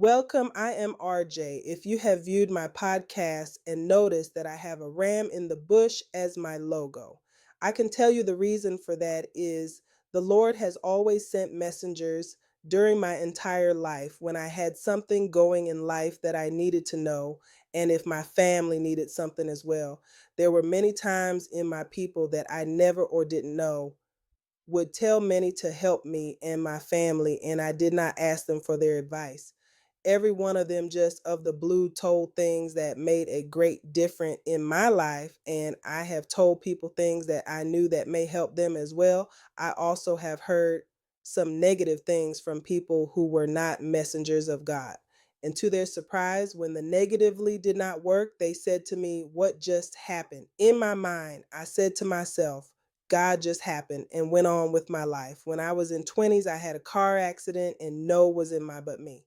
Welcome, I am RJ. If you have viewed my podcast and noticed that I have a ram in the bush as my logo, I can tell you the reason for that is the Lord has always sent messengers during my entire life when I had something going in life that I needed to know, and if my family needed something as well. There were many times in my people that I never or didn't know would tell many to help me and my family, and I did not ask them for their advice. Every one of them just of the blue told things that made a great difference in my life, and I have told people things that I knew that may help them as well. I also have heard some negative things from people who were not messengers of God. And to their surprise, when the negatively did not work, they said to me, "What just happened?" In my mind, I said to myself, God just happened, and went on with my life. When I was in 20s, I had a car accident and no was in my but me.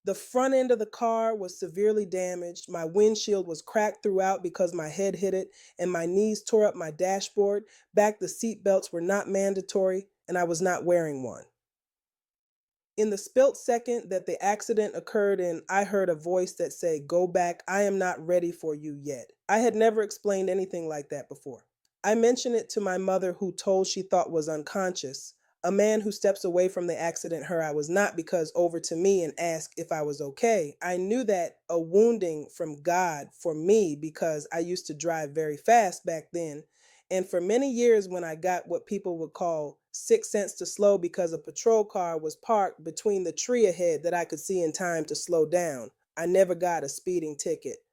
The front end of the car was severely damaged. My windshield was cracked throughout because my head hit it, and my knees tore up my dashboard. Back, the seat belts were not mandatory, and I was not wearing one. In the split second that the accident occurred in, I heard a voice that said, "Go back, I am not ready for you yet." I had never explained anything like that before. I mentioned it to my mother, who told she thought was unconscious. A man who steps away from the accident her I was not because over to me and asked if I was okay. I knew that a wounding from God for me because I used to drive very fast back then. And for many years, when I got what people would call 6 cents to slow because a patrol car was parked between the tree ahead that I could see in time to slow down, I never got a speeding ticket.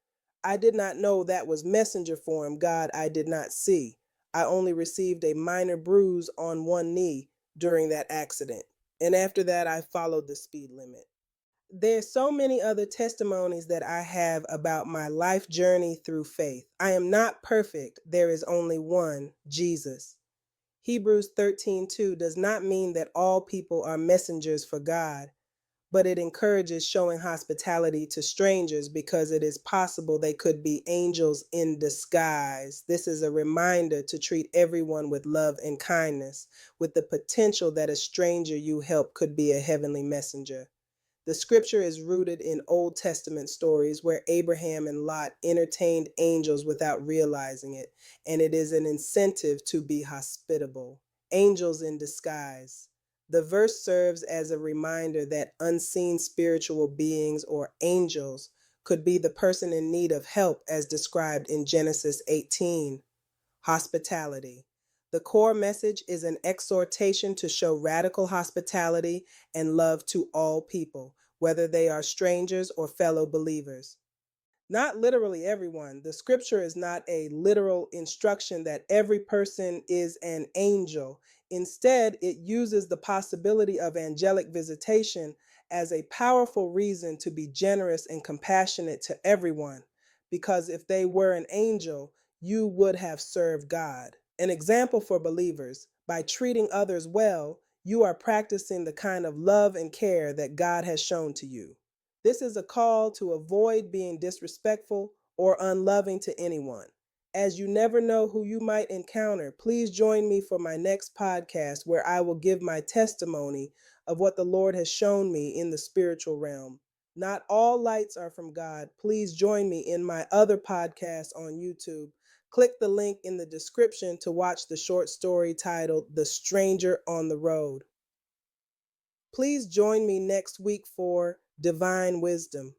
I did not know that was messenger form God I did not see. I only received a minor bruise on one knee during that accident. And after that, I followed the speed limit. There's so many other testimonies that I have about my life journey through faith. I am not perfect. There is only one, Jesus. Hebrews 13:2 does not mean that all people are messengers for God, but it encourages showing hospitality to strangers because it is possible they could be angels in disguise. This is a reminder to treat everyone with love and kindness, with the potential that a stranger you help could be a heavenly messenger. The scripture is rooted in Old Testament stories where Abraham and Lot entertained angels without realizing it, and it is an incentive to be hospitable. Angels in disguise. The verse serves as a reminder that unseen spiritual beings or angels could be the person in need of help as described in Genesis 18. Hospitality. The core message is an exhortation to show radical hospitality and love to all people, whether they are strangers or fellow believers. Not literally everyone. The scripture is not a literal instruction that every person is an angel. Instead, it uses the possibility of angelic visitation as a powerful reason to be generous and compassionate to everyone. Because if they were an angel, you would have served God. An example for believers: by treating others well, you are practicing the kind of love and care that God has shown to you. This is a call to avoid being disrespectful or unloving to anyone. As you never know who you might encounter, please join me for my next podcast where I will give my testimony of what the Lord has shown me in the spiritual realm. Not all lights are from God. Please join me in my other podcast on YouTube. Click the link in the description to watch the short story titled The Stranger on the Road. Please join me next week for Divine Wisdom.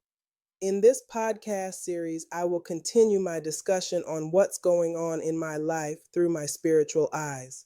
In this podcast series, I will continue my discussion on what's going on in my life through my spiritual eyes.